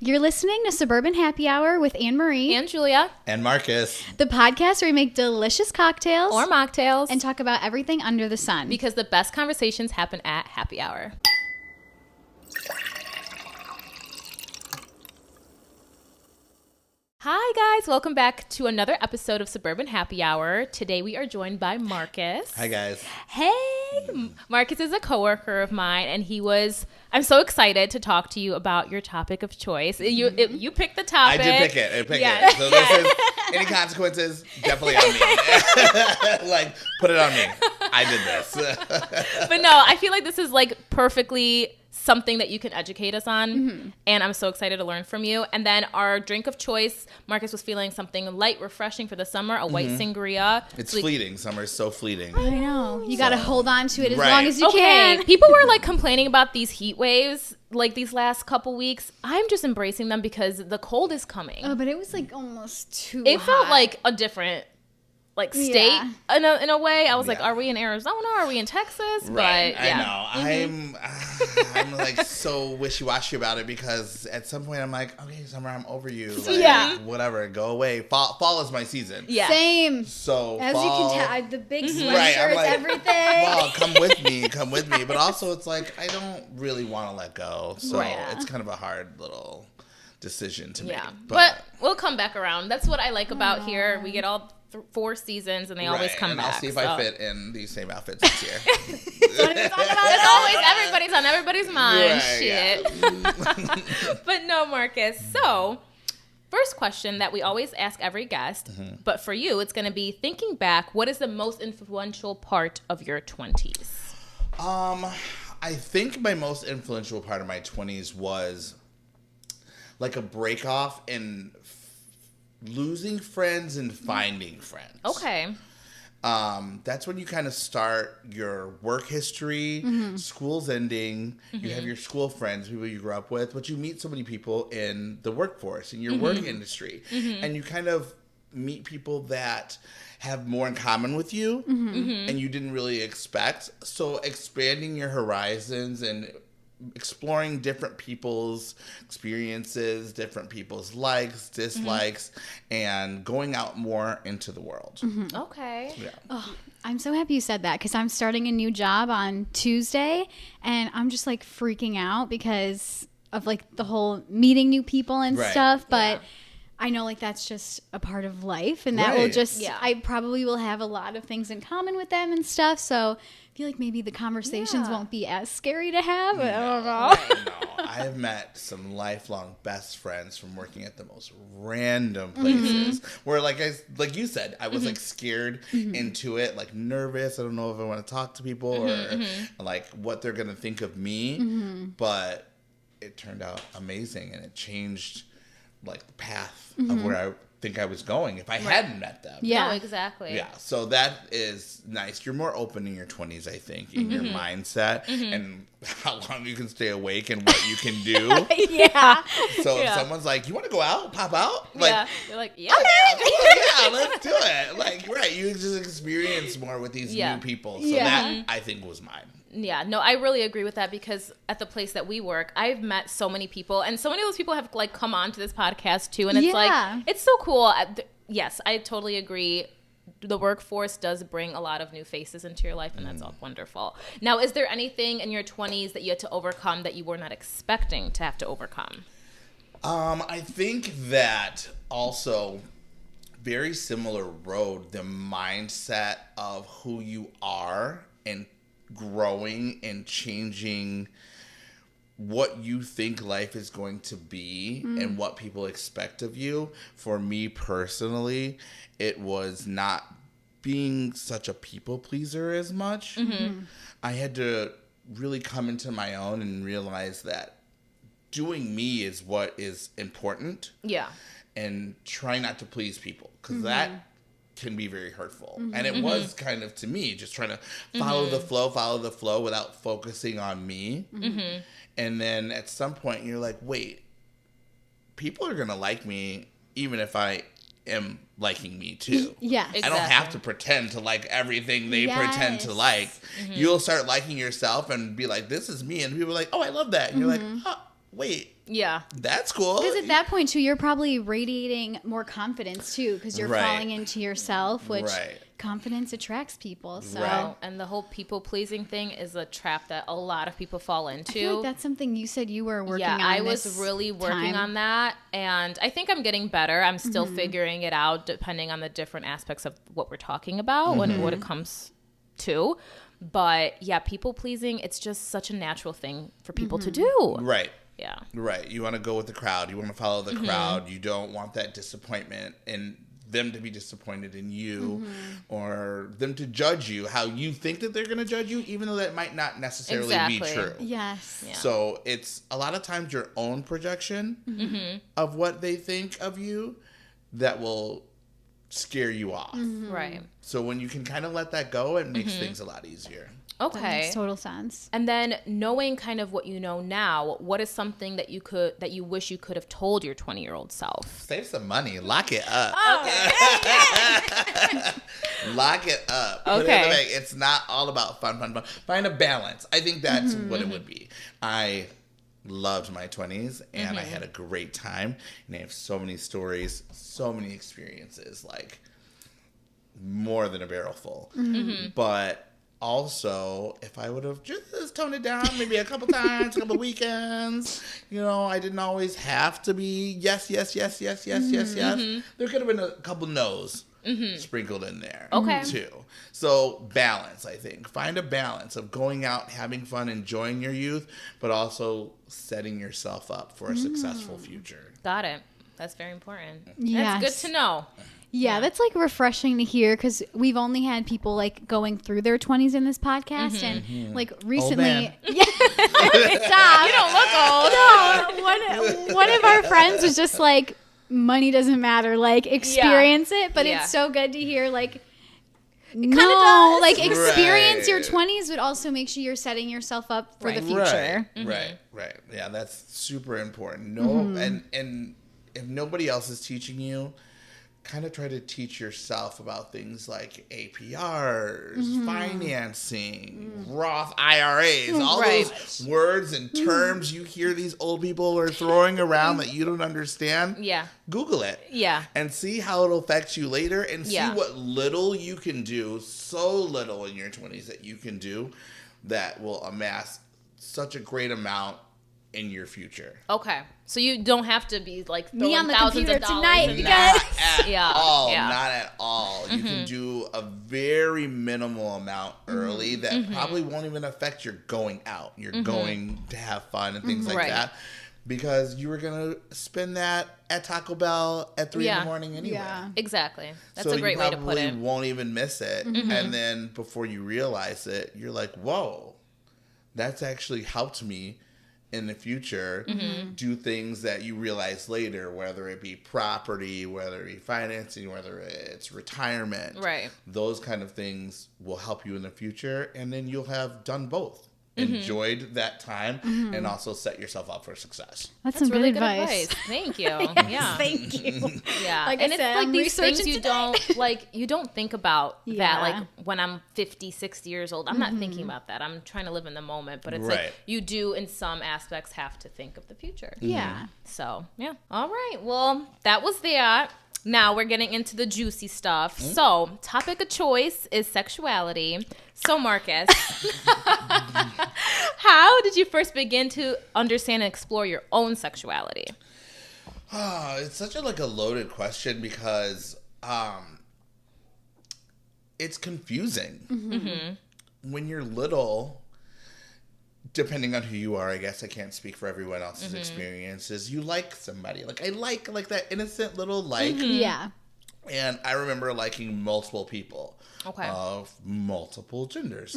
You're listening to Suburban Happy Hour with Anne-Marie. And Julia. And Marcus. The podcast where we make delicious cocktails. Or mocktails. And talk about everything under the sun. Because the best conversations happen at happy hour. Hi guys, welcome back to another episode of Suburban Happy Hour. Today we are joined by Marcus. Hi guys. Hey! Marcus is a coworker of mine, and I'm so excited to talk to you about your topic of choice. You picked the topic. I did pick it. So this is, any consequences, definitely on me. Like, put it on me. I did this. But no, I feel like this is like perfectly something that you can educate us on, and I'm so excited to learn from you. And then our drink of choice, Marcus was feeling something light, refreshing for the summer, a white sangria. It's fleeting. Summer is so fleeting. I know. You got to hold on to it as Right. long as you can. People were like complaining about these heat waves like these last couple weeks. I'm just embracing them because the cold is coming. Oh, but it was like almost too It hot. felt like a different state in a way. I was like, are we in Arizona? Are we in Texas? Right. But yeah. I know. I'm like so wishy-washy about it because at some point I'm like, okay, summer, I'm over you. Like, whatever, go away. Fall is my season. Yeah. Same. So as fall, you can tell, the big sweatshirts, Right, I'm like, everything. Well, come with me. But also it's like, I don't really want to let go. So it's kind of a hard little decision to make. Yeah. But we'll come back around. That's what I like about here. We get all 4 seasons and they always come back. I'll see if I fit in these same outfits this year. It's always everybody's on everybody's mind. Right, Shit. Yeah. But no, Marcus. So, first question that we always ask every guest, but for you, it's going to be thinking back, what is the most influential part of your 20s? I think my most influential part of my 20s was like a break off and losing friends and finding friends. Okay. That's when you kind of start your work history, school's ending, you have your school friends, people you grew up with, but you meet so many people in the workforce, in your work industry, and you kind of meet people that have more in common with you, and you didn't really expect. So expanding your horizons and exploring different people's experiences, different people's likes, dislikes, and going out more into the world. Okay. Yeah. Oh, I'm so happy you said that because I'm starting a new job on Tuesday and I'm just like freaking out because of like the whole meeting new people and stuff. But I know like that's just a part of life and that will just, I probably will have a lot of things in common with them and stuff. So I feel like maybe the conversations won't be as scary to have. I don't know. No, I have met some lifelong best friends from working at the most random places where like you said, I was like scared into it, like nervous. I don't know if I want to talk to people or like what they're going to think of me. But it turned out amazing and it changed like the path of where I think I was going if I hadn't met them. Yeah, no, exactly. Yeah, so that is nice. You're more open in your 20s, I think, in your mindset and how long you can stay awake and what you can do. So if someone's like, you want to go out, pop out? Like, you're like, yeah, let's do it. Like, right, you just experience more with these new people. So that, I think, was mine. Yeah, no, I really agree with that because at the place that we work, I've met so many people and so many of those people have like come on to this podcast too. And it's like, it's so cool. Yes, I totally agree. The workforce does bring a lot of new faces into your life and that's all wonderful. Now, is there anything in your 20s that you had to overcome that you were not expecting to have to overcome? I think that also very similar road, the mindset of who you are and growing and changing what you think life is going to be and what people expect of you. For me personally, it was not being such a people pleaser as much. I had to really come into my own and realize that doing me is what is important. Yeah. And try not to please people because that can be very hurtful. And it was kind of, to me, just trying to follow the flow without focusing on me. And then at some point you're like, wait, people are going to like me even if I am liking me too. Yeah. Exactly. I don't have to pretend to like everything they pretend to like. You'll start liking yourself and be like, this is me. And people are like, oh, I love that. And you're like, oh, wait. Yeah. That's cool. Because at that point, too, you're probably radiating more confidence, too, because you're falling into yourself, which confidence attracts people. So. Right. And the whole people-pleasing thing is a trap that a lot of people fall into. I feel like that's something you said you were working on. Yeah, I was really working on that, and I think I'm getting better. I'm still figuring it out depending on the different aspects of what we're talking about and what it comes to. But yeah, people pleasing, it's just such a natural thing for people to do. Right. Yeah. Right. You want to go with the crowd. You want to follow the crowd. You don't want that disappointment and them to be disappointed in you or them to judge you how you think that they're going to judge you, even though that might not necessarily be true. Yes. Yeah. So it's a lot of times your own projection of what they think of you that will scare you off. Right. So when you can kind of let that go, it makes things a lot easier. Okay. That makes total sense. And then knowing kind of what you know now, what is something that you wish you could have told your 20-year-old self? Save some money. Lock it up. Lock it up. Okay. Put it in the bank. It's not all about fun. Find a balance. I think that's what it would be. I loved my 20s and I had a great time. And I have so many stories, so many experiences, like more than a barrel full. But also, if I would have just toned it down maybe a couple times, a couple weekends, I didn't always have to be yes. There could have been a couple no's sprinkled in there too. So balance, I think. Find a balance of going out, having fun, enjoying your youth, but also setting yourself up for a successful future. Got it. That's very important. Yes. That's good to know. Yeah, that's like refreshing to hear because we've only had people like going through their 20s in this podcast, and like recently, stop. You don't look old. No, one of our friends was just like, money doesn't matter, like experience it, but it's so good to hear like. Like experience your 20s, but also make sure you're setting yourself up for the future. Right. Yeah, that's super important. And if nobody else is teaching you, kind of try to teach yourself about things like APRs, financing, Roth IRAs, all those words and terms you hear these old people are throwing around that you don't understand. Yeah. Google it. Yeah. And see how it'll affect you later and see what little you can do, so little in your 20s that you can do that will amass such a great amount in your future. Okay. So you don't have to be like me on the computer tonight Not at all. You can do a very minimal amount early that probably won't even affect your going out. You're going to have fun and things like that. Because you were going to spend that at Taco Bell at 3 in the morning anyway. Yeah. Exactly. That's a great way to put it. So you won't even miss it. And then before you realize it, you're like, whoa, that's actually helped me in the future do things that you realize later, whether it be property, whether it be financing, whether it's retirement. Right. Those kind of things will help you in the future, and then you'll have done both. Enjoyed that time and also set yourself up for success. That's some really good advice. Thank you. Yes, thank you. Yeah. Like and I said, it's like I'm these things you today. you don't think about that like when I'm 50, 60 years old. I'm not thinking about that. I'm trying to live in the moment, but it's like you do in some aspects have to think of the future. Yeah. So, yeah. All right. Well, that was that. Now we're getting into the juicy stuff. So, topic of choice is sexuality. So, Marcus, how did you first begin to understand and explore your own sexuality? Oh, it's such a loaded question because it's confusing. When you're little, depending on who you are, I guess I can't speak for everyone else's experiences. You like somebody. Like, I like that innocent little like. Yeah. And I remember liking multiple people. Okay. Of multiple genders.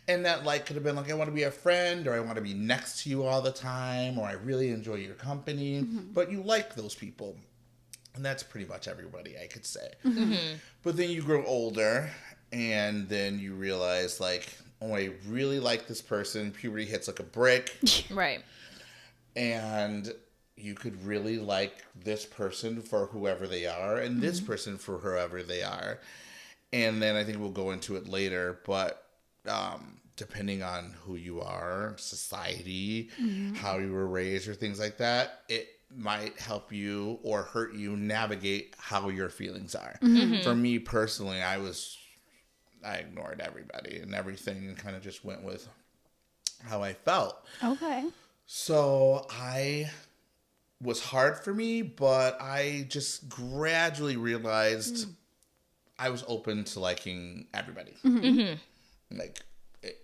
And that could have been I want to be a friend, or I want to be next to you all the time, or I really enjoy your company. But you like those people. And that's pretty much everybody, I could say. But then you grow older, and then you realize, oh, I really like this person. Puberty hits like a brick. Right. And you could really like this person for whoever they are, and this person for whoever they are. And then I think we'll go into it later, but depending on who you are, society, how you were raised, or things like that, it might help you or hurt you navigate how your feelings are. For me personally, I ignored everybody and everything and kind of just went with how I felt. Okay. So was hard for me, but I just gradually realized I was open to liking everybody. Like,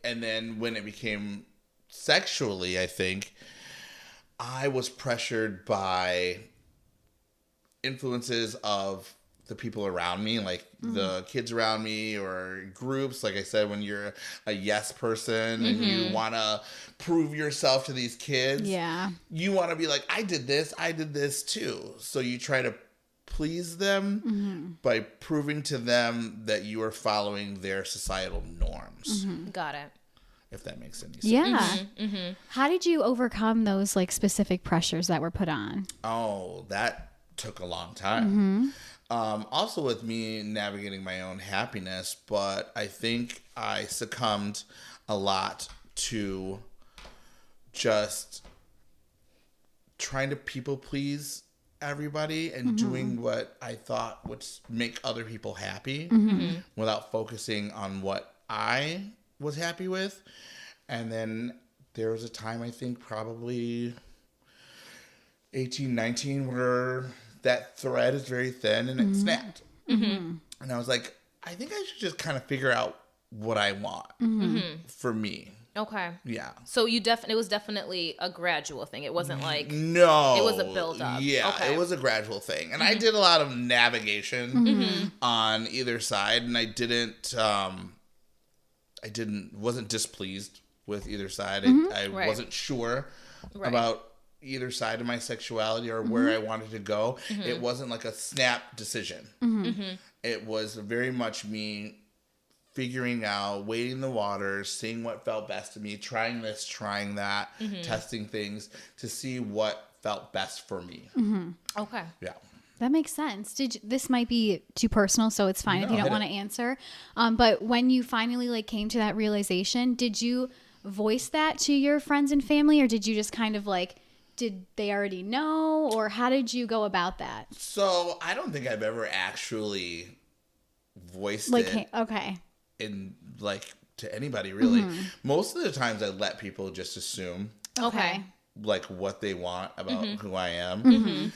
and then when it became sexually, I think I was pressured by influences of the people around me, like the kids around me or groups. Like I said, when you're a yes person and you want to prove yourself to these kids, you want to be like, I did this too. So you try to please them by proving to them that you are following their societal norms. Got it. If that makes any sense. Yeah. How did you overcome those like specific pressures that were put on? Oh, that took a long time. Also with me navigating my own happiness, but I think I succumbed a lot to just trying to people please everybody and doing what I thought would make other people happy without focusing on what I was happy with. And then there was a time, I think probably 18, 19, where that thread is very thin and it snapped. And I was like, I think I should just kind of figure out what I want for me. Okay. Yeah. So it was definitely a gradual thing. It wasn't like no. It was a build up. Yeah, okay. It was a gradual thing, and I did a lot of navigation on either side, and I wasn't displeased with either side. I wasn't sure about either side of my sexuality or where I wanted to go. It wasn't like a snap decision. It was very much me figuring out, wading the waters, seeing what felt best to me, trying this, trying that, testing things to see what felt best for me. Okay. Yeah. That makes sense. This might be too personal, so it's fine if you don't want to answer. But when you finally like came to that realization, did you voice that to your friends and family, or did you just kind of like, did they already know, or how did you go about that? So I don't think I've ever actually voiced it. Okay. In like to anybody really. Most of the times I let people just assume like what they want about who I am.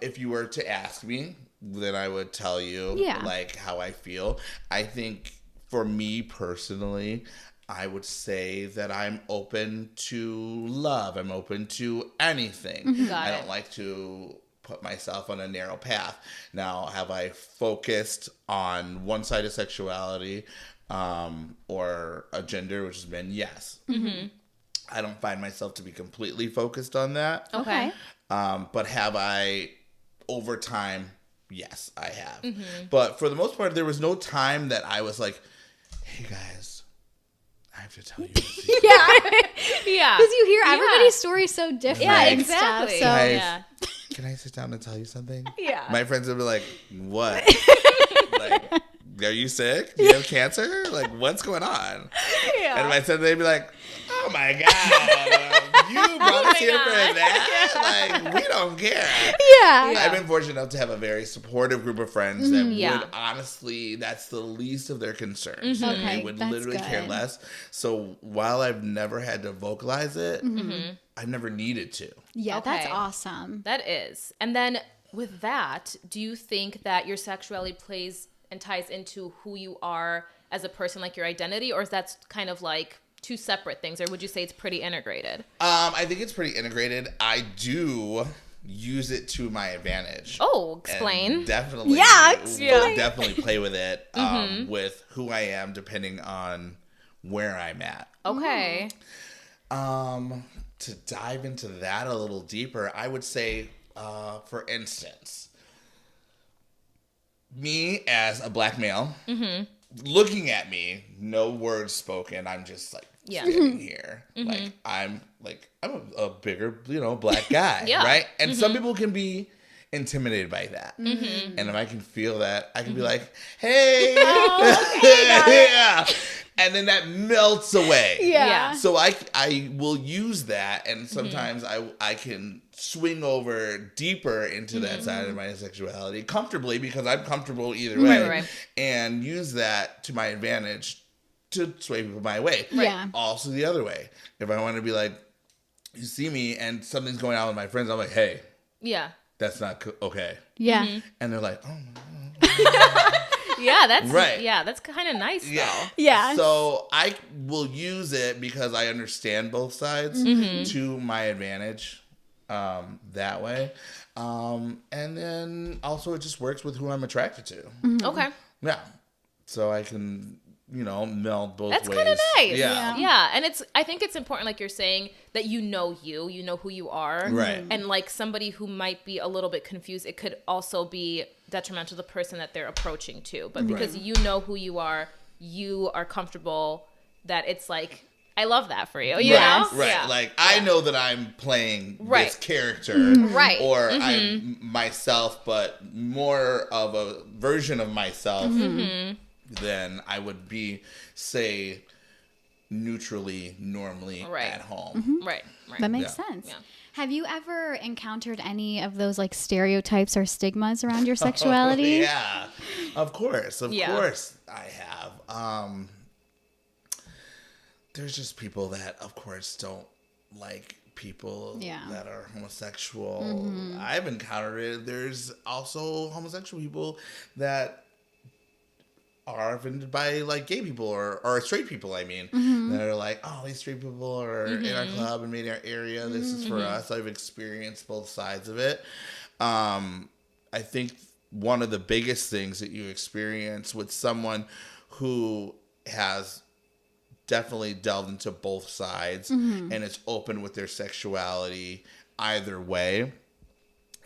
If you were to ask me, then I would tell you like how I feel. I think for me personally, I would say that I'm open to love. I'm open to anything. I don't like to put myself on a narrow path. Now, have I focused on one side of sexuality or a gender, which has been yes. I don't find myself to be completely focused on that. Okay. But have I, over time, yes, I have. But for the most part, there was no time that I was like, hey guys, I have to tell you this. Yeah. Because you hear everybody's story so different. Yeah, and exactly. Stuff, so. Guys, can I sit down and tell you something? Yeah. My friends would be like, what? Like, are you sick? Do you have cancer? Like, what's going on? Yeah. And my son, they'd be like, oh my God, you brought us here for that? Like, we don't care. Yeah. I've been fortunate enough to have a very supportive group of friends that would honestly, that's the least of their concerns. And they would literally care less. So while I've never had to vocalize it, I've never needed to. Yeah, that's awesome. That is. And then with that, do you think that your sexuality plays and ties into who you are as a person, like your identity, or is that kind of like two separate things, or would you say it's pretty integrated? I think it's pretty integrated. I do use it to my advantage. Oh, explain. And definitely. Definitely play with it with who I am depending on where I'm at. Okay. To dive into that a little deeper, I would say, for instance, me as a black male, looking at me, no words spoken, I'm just like standing here. Like I'm a bigger, black guy, right? And some people can be intimidated by that. And if I can feel that, I can be like, hey, and then that melts away. Yeah. So I will use that, and sometimes I can swing over deeper into that side of my sexuality comfortably because I'm comfortable either way, and use that to my advantage to sway people my way. Yeah. Also the other way, if I want to be like, you see me and something's going on with my friends, I'm like, hey, that's not okay. Yeah. And they're like, oh my God. That's kind of nice though. Yeah. So I will use it because I understand both sides to my advantage that way. And then also it just works with who I'm attracted to. Okay. Yeah. So I can, meld both ways. That's kind of nice. Yeah. And I think it's important, like you're saying, that you know who you are. Right. And like somebody who might be a little bit confused, it could also be detrimental to the person that they're approaching to. But because you know who you are comfortable, that it's like, I love that for you. You know? Right. Yeah. Like, I know that I'm playing this character. Right. Or I'm myself, but more of a version of myself than I would be, say, normally at home. Right. That makes sense. Yeah. Have you ever encountered any of those like stereotypes or stigmas around your sexuality? Of course I have. There's just people that, of course, don't like people that are homosexual. I've encountered it. There's also homosexual people that are offended by like gay people or straight people, that are like, oh, these straight people are in our club and made our area. This is for us. I've experienced both sides of it. I think one of the biggest things that you experience with someone who has definitely delved into both sides and is open with their sexuality either way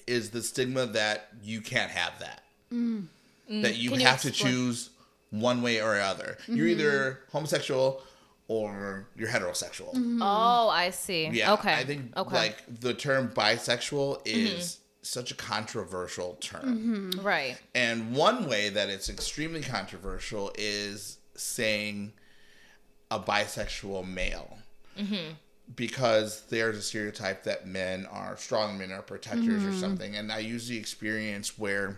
is the stigma that you can't have that. That you have to choose one way or other. You're either homosexual or you're heterosexual. Oh, I see. Yeah. Okay. I think like the term bisexual is such a controversial term. Right. And one way that it's extremely controversial is saying a bisexual male. Because there's a stereotype that men are strong, men are protectors or something. And I usually experience where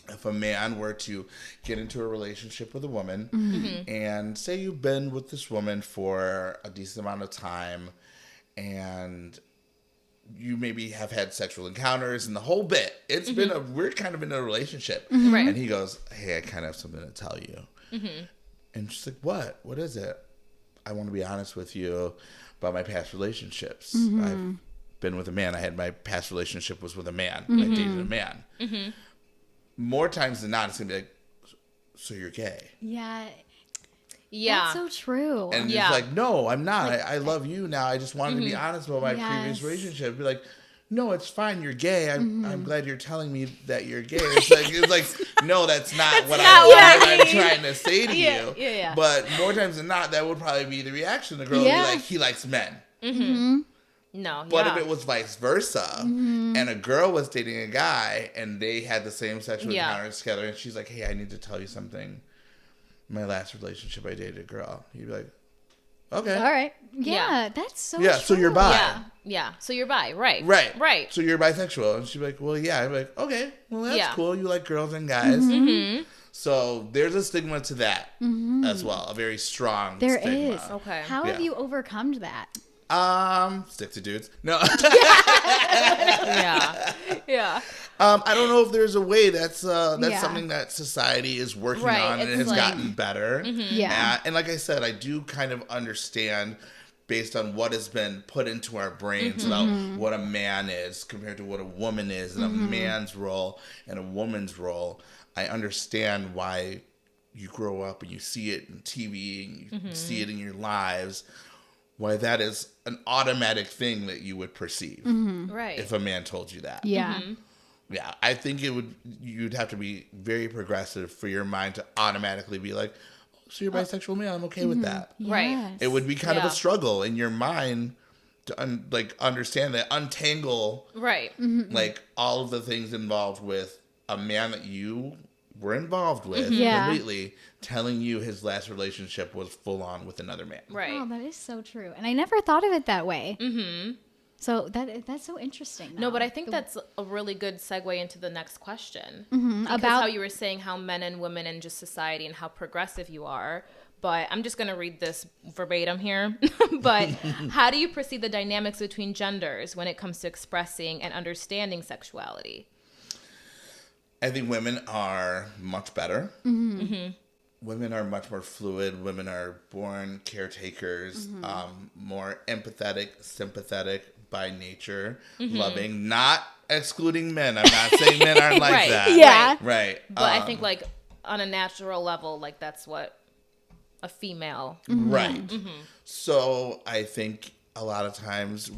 if a man were to get into a relationship with a woman and say you've been with this woman for a decent amount of time and you maybe have had sexual encounters and the whole bit, it's been we're kind of in a relationship. Right. And he goes, hey, I kind of have something to tell you. And she's like, what is it? I want to be honest with you about my past relationships. I've been with a man. My past relationship was with a man. I dated a man. More times than not, it's going to be like, so you're gay. Yeah. Yeah. That's so true. And it's like, no, I'm not. Like, I love you now. I just wanted to be honest about my previous relationship. Be like, no, it's fine. You're gay. I'm glad you're telling me that you're gay. It's like no, that's not what I'm trying to say to you. Yeah. But more times than not, that would probably be the reaction. The girl would be like, he likes men. No. But if it was vice versa, and a girl was dating a guy, and they had the same sexual encounters together, and she's like, hey, I need to tell you something. My last relationship, I dated a girl. You'd be like, okay. All right. Yeah, that's so true. So you're bi. Yeah. So you're bi. Right. So you're bisexual. And she'd be like, well, yeah. I'd be like, okay, well, that's cool. You like girls and guys. So there's a stigma to that as well. A very strong stigma. There is. Okay. How have you overcome that? Stick to dudes. No. Yeah. I don't know if there's a way that's something that society is working on and it has gotten better. Yeah. And like I said, I do kind of understand based on what has been put into our brains about what a man is compared to what a woman is and a man's role and a woman's role. I understand why you grow up and you see it in TV and you see it in your lives, why that is an automatic thing that you would perceive right if a man told you that. Yeah. Yeah, I think you'd have to be very progressive for your mind to automatically be like, oh, so you're bisexual male, I'm okay with that. Right. Yes. It would be kind of a struggle in your mind to understand that, untangle right like all of the things involved with a man that you we're involved with completely, telling you his last relationship was full on with another man. Right. Oh, that is so true. And I never thought of it that way. So that's so interesting. No, but I think that's a really good segue into the next question. About how you were saying how men and women and just society and how progressive you are. But I'm just going to read this verbatim here. But how do you perceive the dynamics between genders when it comes to expressing and understanding sexuality? I think women are much better. Women are much more fluid. Women are born caretakers, more empathetic, sympathetic by nature, loving, not excluding men. I'm not saying men aren't like that. Yeah. Right. But I think like on a natural level, like that's what a female. Right. So I think a lot of times,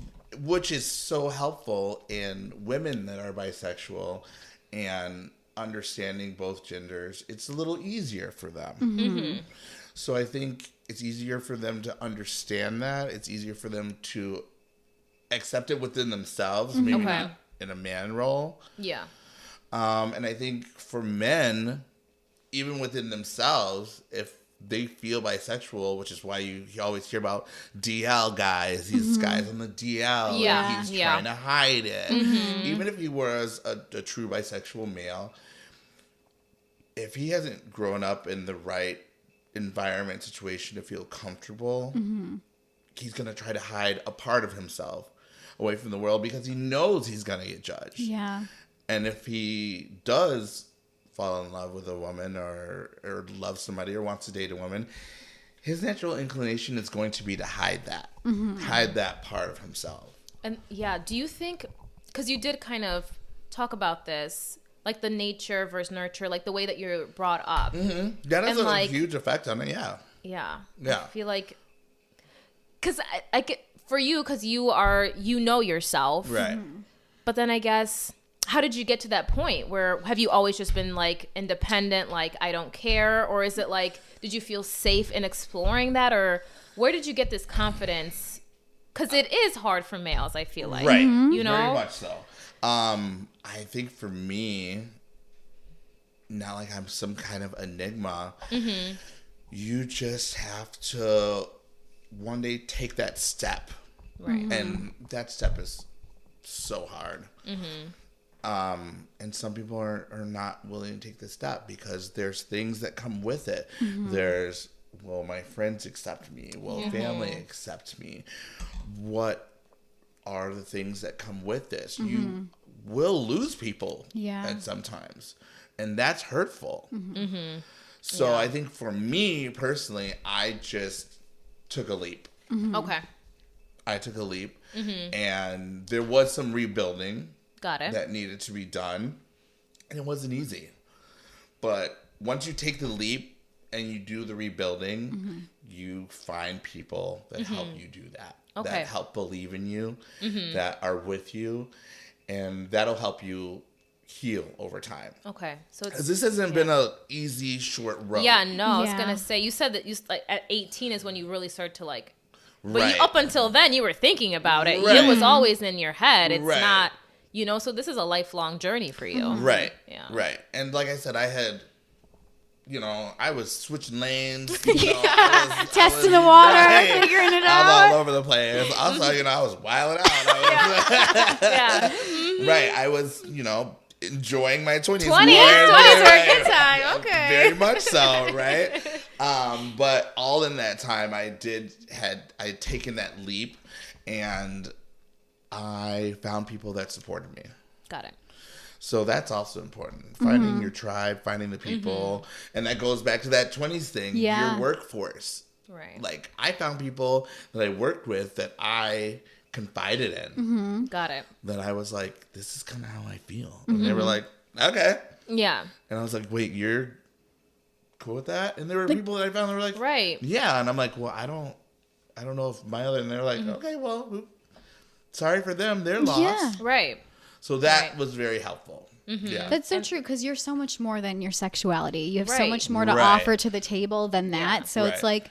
which is so helpful in women that are bisexual and understanding both genders, it's a little easier for them. So I think it's easier for them to understand that. It's easier for them to accept it within themselves, maybe not in a man role. Yeah. And I think for men, even within themselves, if they feel bisexual, which is why you always hear about DL guys, these guys on the DL, he's trying to hide it. Even if he was a true bisexual male, if he hasn't grown up in the right environment, situation to feel comfortable, he's going to try to hide a part of himself away from the world because he knows he's going to get judged. Yeah. And if he does fall in love with a woman or love somebody or wants to date a woman, his natural inclination is going to be to hide that, hide that part of himself. And do you think, because you did kind of talk about this, like the nature versus nurture, like the way that you're brought up. That has a huge effect on it, Yeah. I feel like, because I get, for you, because you know yourself. Right. But then I guess, how did you get to that point where, have you always just been like independent, like I don't care? Or is it like, did you feel safe in exploring that? Or where did you get this confidence? Because it is hard for males, I feel like. Right. You know? Very much so. I think for me, not like I'm some kind of enigma, you just have to one day take that step. Right. And that step is so hard. And some people are not willing to take the step because there's things that come with it. There's, will my friends accept me? Will family accept me? What are the things that come with this? You will lose people at sometimes, and that's hurtful. So I think for me personally, I just took a leap. Okay. I took a leap, and there was some rebuilding. Got it. That needed to be done, and it wasn't easy. But once you take the leap and you do the rebuilding, you find people that help you do that. Okay. That help believe in you, that are with you, and that'll help you heal over time. Okay. So it's, 'cause this hasn't been a easy, short road. Yeah, no, I was gonna say, you said that you like at 18 is when you really started to like, but Right. up until then you were thinking about it. Right. It was always in your head. It's Right. not, you know. So this is a lifelong journey for you. Right. Yeah. Right. And like I said, I had, I was switching lanes. Testing the water, figuring it I was out. all over the place. Also, I was wilding out. Yeah. Right. I was, enjoying my 20s. 20s were a good time. Okay. Very much so, right? But all in that time, I had taken that leap, and I found people that supported me. Got it. So that's also important. Finding your tribe, finding the people. And that goes back to that 20s thing. Yeah. Your workforce. Right. Like, I found people that I worked with that I confided in. Got it. That I was like, this is kind of how I feel. And they were like, okay. Yeah. And I was like, wait, you're cool with that? And there were people that I found that were like, Right. yeah. And I'm like, well, I don't know if my other, and they're like, okay, well, sorry for them. They're lost. Yeah. Right. So that was very helpful. Yeah. That's so true, because you're so much more than your sexuality. You have so Right. much more to Right. offer to the table than that. Yeah. So it's Right. like,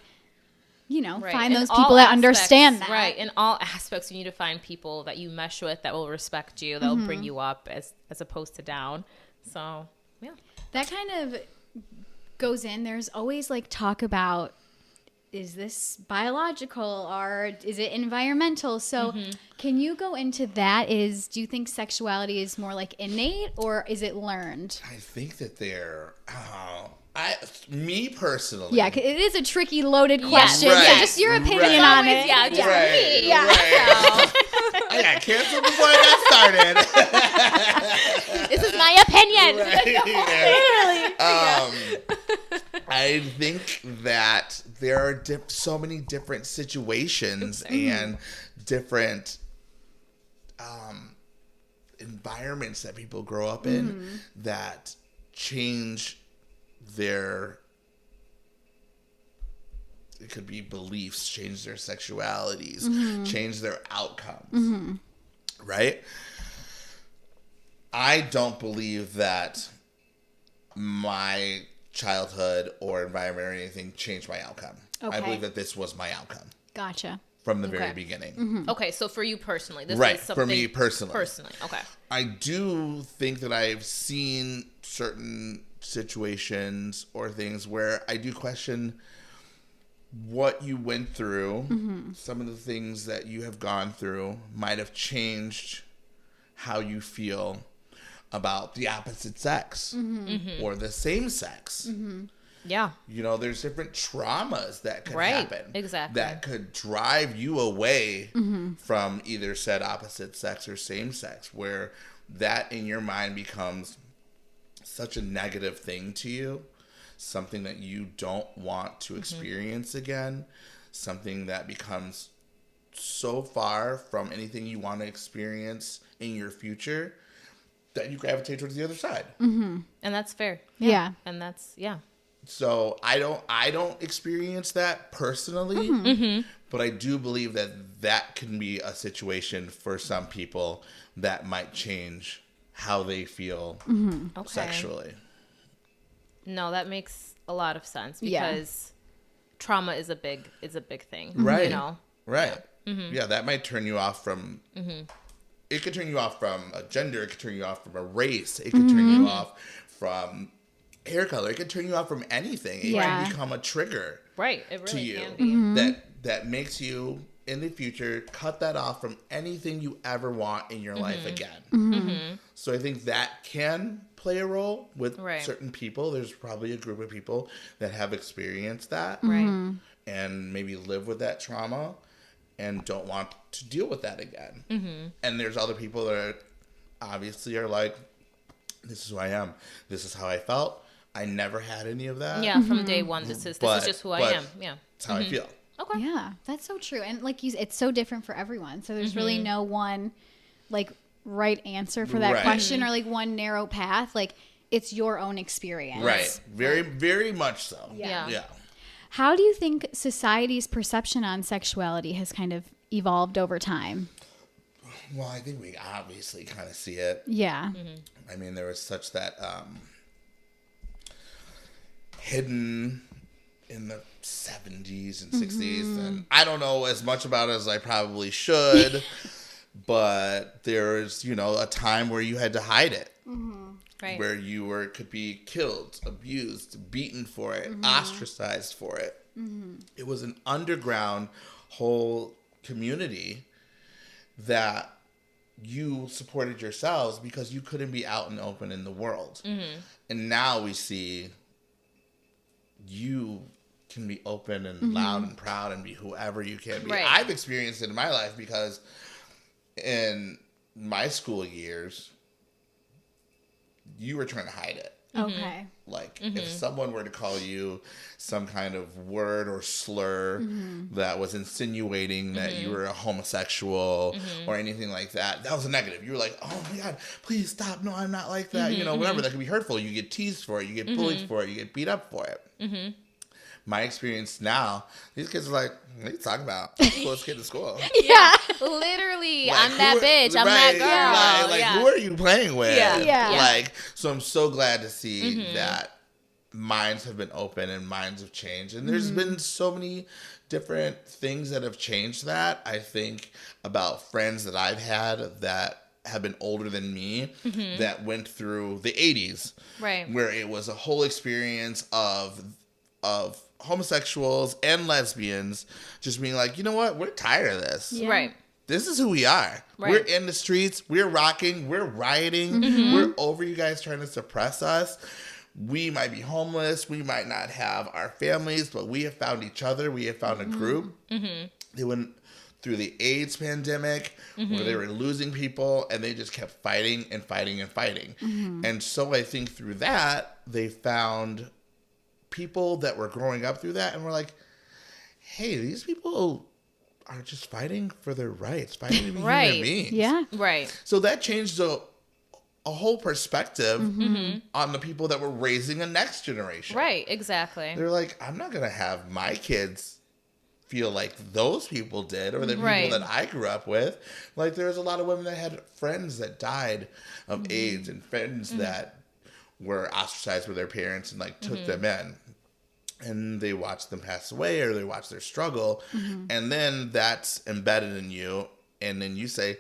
Right. find In those all people that aspects, understand that. Right. In all aspects, you need to find people that you mesh with, that will respect you, that will bring you up as opposed to down. So, yeah. That kind of goes in. There's always like talk about, is this biological or is it environmental? So can you go into that? Do you think sexuality is more like innate or is it learned? I think that they're, me personally. Yeah, 'cause it is a tricky, loaded question. Right, So just your opinion on it. Yeah, just me. Yeah. Right. I got canceled before I got started. This is my opinion. I think that there are so many different situations and different environments that people grow up in that change their, it could be beliefs, change their sexualities, change their outcomes, right? I don't believe that my childhood or environment or anything changed my outcome. Okay. I believe that this was my outcome. Gotcha. From the very beginning. Okay, so for you personally, this Right, is something... for me personally. Okay. I do think that I've seen certain situations or things where I do question what you went through. Some of the things that you have gone through might have changed how you feel about the opposite sex or the same sex. Yeah. You know, there's different traumas that could Right, happen. exactly. That could drive you away from either said opposite sex or same sex, where that in your mind becomes such a negative thing to you, something that you don't want to experience again, something that becomes so far from anything you want to experience in your future that you gravitate towards the other side. And that's fair. Yeah. And that's, yeah. So I don't experience that personally, but I do believe that can be a situation for some people that might change how they feel sexually. No, that makes a lot of sense because trauma is a big thing. Right. You know? Right. Yeah, that might turn you off from... It could turn you off from a gender. It could turn you off from a race. It could turn you off from hair color. It could turn you off from anything. It can become a trigger Right. It to really you can be. that makes you, in the future, cut that off from anything you ever want in your life again. So I think that can play a role with certain people. There's probably a group of people that have experienced that and maybe live with that trauma and don't want to deal with that again. And there's other people that obviously are like, this is who I am. This is how I felt. I never had any of that. Yeah, from day one, this is just who I am. Yeah. That's how I feel. Okay. Yeah, that's so true. And like it's so different for everyone. So there's really no one like right answer for that question or like one narrow path. Like it's your own experience. Right. Very, very much so. Yeah. How do you think society's perception on sexuality has kind of evolved over time? Well, I think we obviously kind of see it. Yeah. I mean, there was such that hidden in the 70s and 60s. And I don't know as much about it as I probably should, but there's, a time where you had to hide it. Right. Where you could be killed, abused, beaten for it, ostracized for it. It was an underground whole community that you supported yourselves because you couldn't be out and open in the world. And now we see you can be open and loud and proud and be whoever you can be. Right. I've experienced it in my life because in my school years, you were trying to hide it. Okay. Like, if someone were to call you some kind of word or slur that was insinuating that you were a homosexual or anything like that, that was a negative. You were like, oh my God, please stop. No, I'm not like that. Whatever. That could be hurtful. You get teased for it. You get bullied for it. You get beat up for it. My experience now, these kids are like, what are you talking about? I'm the coolest kid in school. Yeah. Literally, Like, I'm that bitch. I'm that girl. Who are you playing with? Yeah. Like, so I'm so glad to see that minds have been open and minds have changed. And there's been so many different things that have changed that. I think about friends that I've had that have been older than me that went through the 80s. Right. Where it was a whole experience of homosexuals and lesbians just being like, you know what? We're tired of this. Yeah. Right. This is who we are. Right. We're in the streets. We're rocking. We're rioting. We're over you guys trying to suppress us. We might be homeless. We might not have our families, but we have found each other. We have found a group. They went through the AIDS pandemic where they were losing people, and they just kept fighting and fighting and fighting. And so I think through that, they found people that were growing up through that and were like, hey, these people are just fighting for their rights, fighting to be human beings. Yeah. Right. So that changed a whole perspective on the people that were raising a next generation. Right, exactly. They're like, I'm not going to have my kids feel like those people did, or the people that I grew up with. Like, there's a lot of women that had friends that died of AIDS, and friends that were ostracized with their parents and like took them in. And they watched them pass away, or they watched their struggle. And then that's embedded in you. And then you say,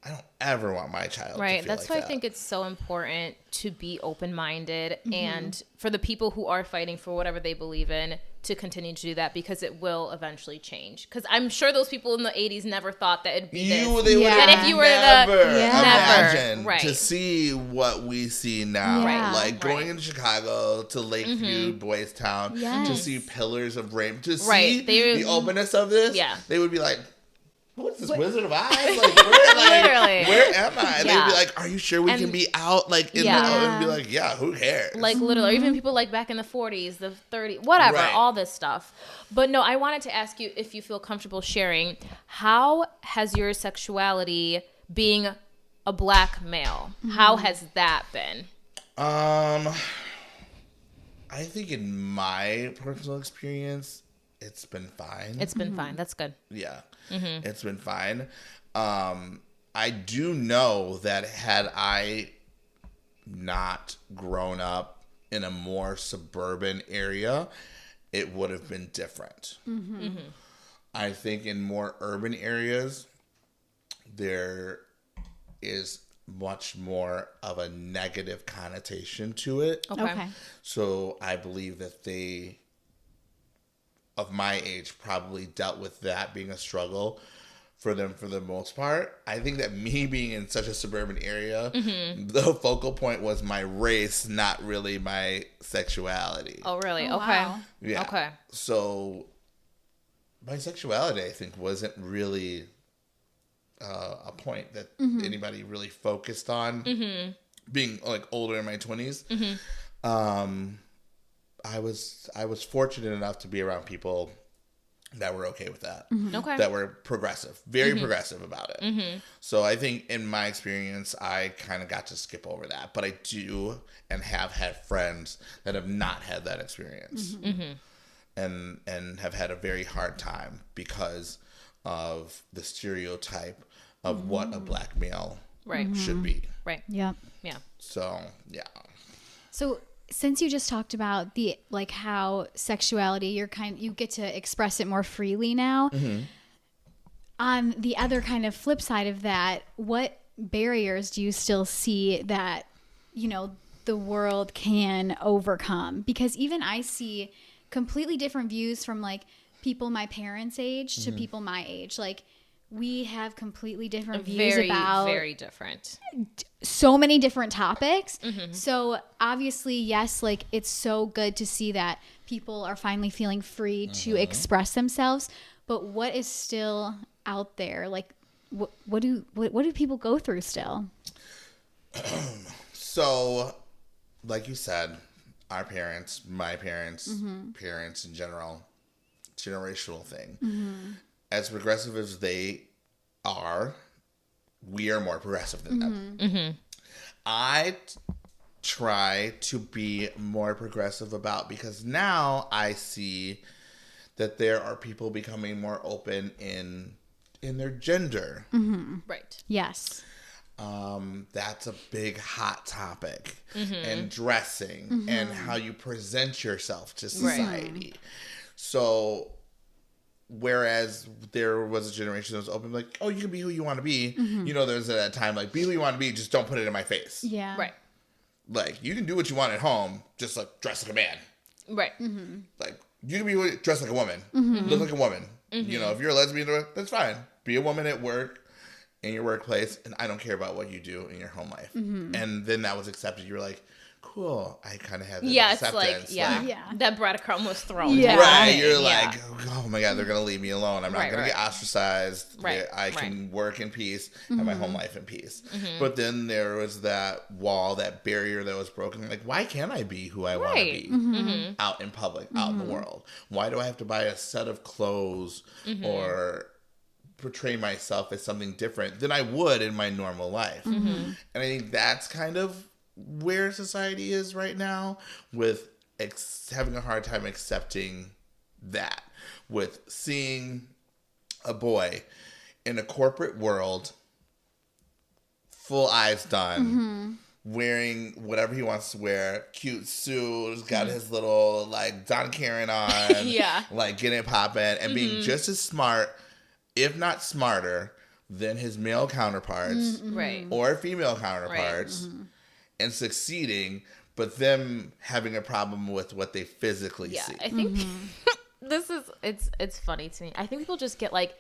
I don't ever want my child to feel That's like why that. I think it's so important to be open-minded and for the people who are fighting for whatever they believe in to continue to do that, because it will eventually change. Because I'm sure those people in the 80s never thought that it'd be this. They would and if you were imagine right. to see what we see now. Yeah. Like going in Chicago to Lakeview, Boys Town, to see pillars of rain, to see the openness of this, they would be like, what's this Wizard of Oz? Like, where am I? And they'd be like, are you sure we can be out? Like, in the and be like, yeah, who cares? Like, literally, even people like back in the 40s, the 30s, whatever, all this stuff. But no, I wanted to ask you if you feel comfortable sharing, how has your sexuality, being a Black male, how has that been? I think in my personal experience, it's been fine. It's been fine. That's good. Yeah. It's been fine. I do know that had I not grown up in a more suburban area, it would have been different. I think in more urban areas, there is much more of a negative connotation to it. Okay. So I believe that they, of my age, probably dealt with that being a struggle for them for the most part. I think that me being in such a suburban area, the focal point was my race, not really my sexuality. Oh, really? Oh, okay. wow. Yeah. Okay. So my sexuality, I think, wasn't really a point that anybody really focused on. Being like older in my 20s, I was fortunate enough to be around people that were okay with that. Okay. That were progressive, very progressive about it. So I think in my experience, I kind of got to skip over that. But I do and have had friends that have not had that experience and have had a very hard time because of the stereotype of what a Black male should be. Right. Yeah. Yeah. So, yeah. So since you just talked about the like how sexuality, you get to express it more freely now. On the other kind of flip side of that, what barriers do you still see that, you know, the world can overcome? Because even I see completely different views from like people my parents' age to people my age. Like we have completely different views about very different. So many different topics. So obviously, yes, like it's so good to see that people are finally feeling free to express themselves. But what is still out there? Like, what do people go through still? So, like you said, our parents, my parents, parents in general, generational thing. As progressive as they are, we are more progressive than them. I try to be more progressive about, because now I see that there are people becoming more open in their gender. Right. Yes. That's a big hot topic. And dressing and how you present yourself to society. So whereas there was a generation that was open, like, oh, you can be who you want to be. You know, there's at that time, like, be who you want to be, just don't put it in my face. Yeah. Right. Like, you can do what you want at home, just like dress like a man. Right. Like, you can be dressed like a woman, look like a woman. You know, if you're a lesbian, that's fine. Be a woman at work, in your workplace, and I don't care about what you do in your home life. And then that was accepted. You were like, cool, I kind of have that acceptance. It's like, that breadcrumb was thrown. Yeah. Right, you're like, oh my God, they're going to leave me alone. I'm not going to get ostracized. Right. I can work in peace, have my home life in peace. But then there was that wall, that barrier that was broken. Like, why can't I be who I want to be out in public, out in the world? Why do I have to buy a set of clothes or portray myself as something different than I would in my normal life? And I think that's kind of where society is right now, with having a hard time accepting that, with seeing a boy in a corporate world, full eyes done, wearing whatever he wants to wear, cute suit, got his little like Don Karen on, like getting it popping, and being just as smart, if not smarter, than his male counterparts or female counterparts, and succeeding, but them having a problem with what they physically see. I think it's funny to me. I think people just get like,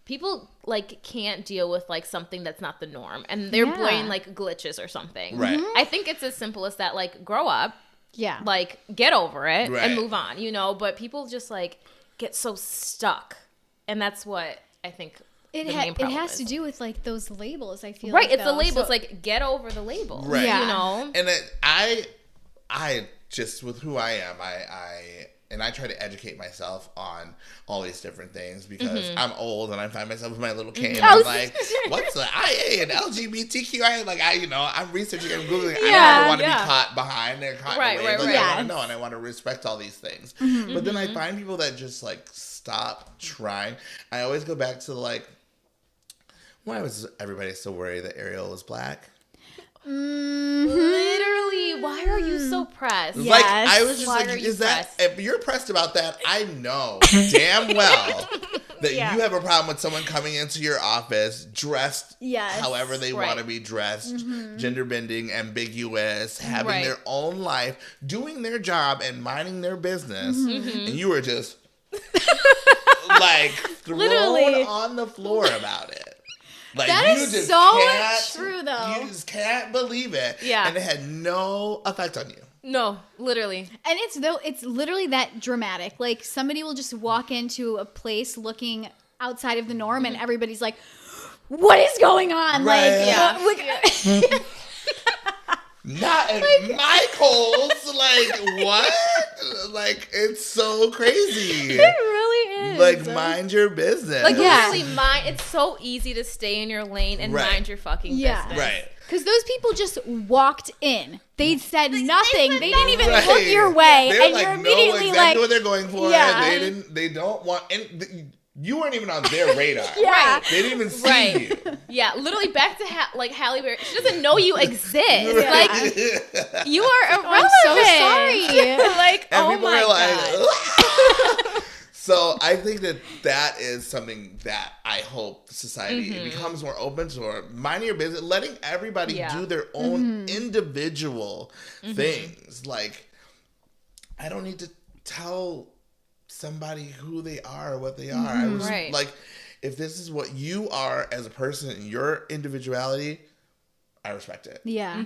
people like can't deal with like something that's not the norm, and their brain like glitches or something. Right. I think it's as simple as that. Like, grow up. Yeah. Like, get over it and move on. You know, but people just like get so stuck, and that's what I think. It has to do with like those labels. I feel it's the labels. So, like, get over the label. Right. You know. And I just, with who I am, I try to educate myself on all these different things, because I'm old and I find myself with my little cane. And I'm like, what's the IA and LGBTQIA? Like, I'm researching and Googling. I don't want to be caught behind and caught in the labels. I want to know, and I want to respect all these things. But then I find people that just like stop trying. I always go back to like, why was everybody so worried that Ariel was black? Literally, why are you so pressed? Like, I was just like, is that, if you're pressed about that, I know damn well that you have a problem with someone coming into your office dressed however they want to be dressed, gender bending, ambiguous, having their own life, doing their job and minding their business, and you were just like thrown on the floor about it. Like, that is so true, though. You just can't believe it. Yeah. And it had no effect on you. No, literally. And it's literally that dramatic. Like, somebody will just walk into a place looking outside of the norm, and everybody's like, what is going on? Right. Like, not in my Kohl's. Like, what? Like, it's so crazy. It really is. Like, mind your business. Like, literally, it's so easy to stay in your lane and mind your fucking business. Right. Because those people just walked in. They said nothing. They didn't even look your way. They're and like, you're immediately know exactly like, what they're going for. Yeah. And they don't want, and you weren't even on their radar. Right. They didn't even see you. Yeah, literally back to Halle Berry. She doesn't know you exist. Like, you are irrelevant. I'm so sorry. Like, and oh people my God. God. So I think that is something that I hope society becomes more open to, or minding your business, letting everybody do their own individual things. Like, I don't need to tell somebody who they are, what they are. I was like, if this is what you are as a person and your individuality, I respect it. Yeah.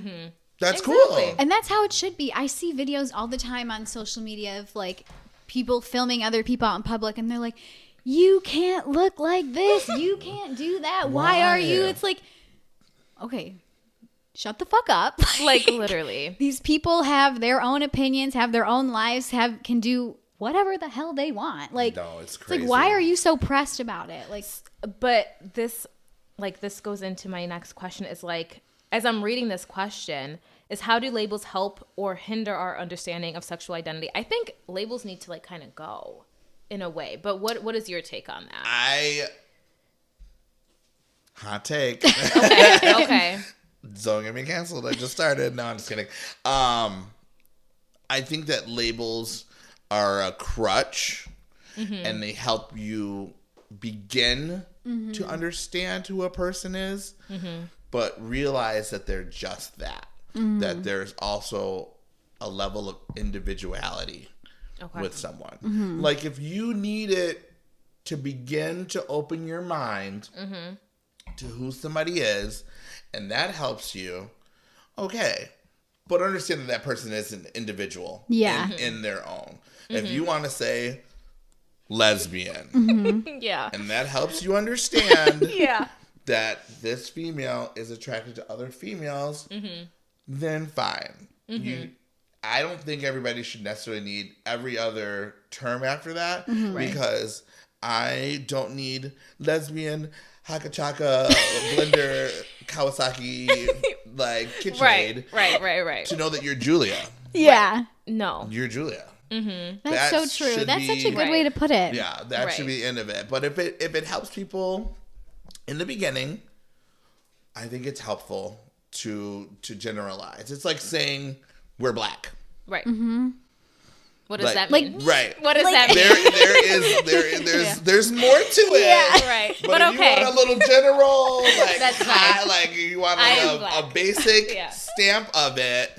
That's cool. And that's how it should be. I see videos all the time on social media of like people filming other people out in public, and they're like, you can't look like this. You can't do that. Why are you? It's like, okay, shut the fuck up. Like, literally. These people have their own opinions, have their own lives, can do whatever the hell they want. Like, no, it's crazy. Like, why are you so pressed about it? Like, but this goes into my next question. Is like, as I'm reading this question, is how do labels help or hinder our understanding of sexual identity? I think labels need to like kind of go in a way. But what is your take on that? Hot take. Okay. Don't get me canceled. I just started. No, I'm just kidding. I think that labels are a crutch and they help you begin to understand who a person is, but realize that they're just that. That there's also a level of individuality with someone. Like if you needed to begin to open your mind to who somebody is, and that helps you, okay. But understand that person is an individual in their own. If you want to say lesbian, and that helps you understand that this female is attracted to other females, then fine. I don't think everybody should necessarily need every other term after that, because I don't need lesbian, haka chaka, blender, Kawasaki, like KitchenAid. Right. To know that you're Julia. Yeah. No. You're Julia. That's so true. That's such a good way to put it. Yeah, that should be the end of it. But if it helps people in the beginning, I think it's helpful to generalize. It's like saying we're black. Right. What does that mean? Right. What does that mean? There's more to it. Yeah. Right. But if okay. you want a little general, like That's fine. like you want a basic Yeah. stamp of it,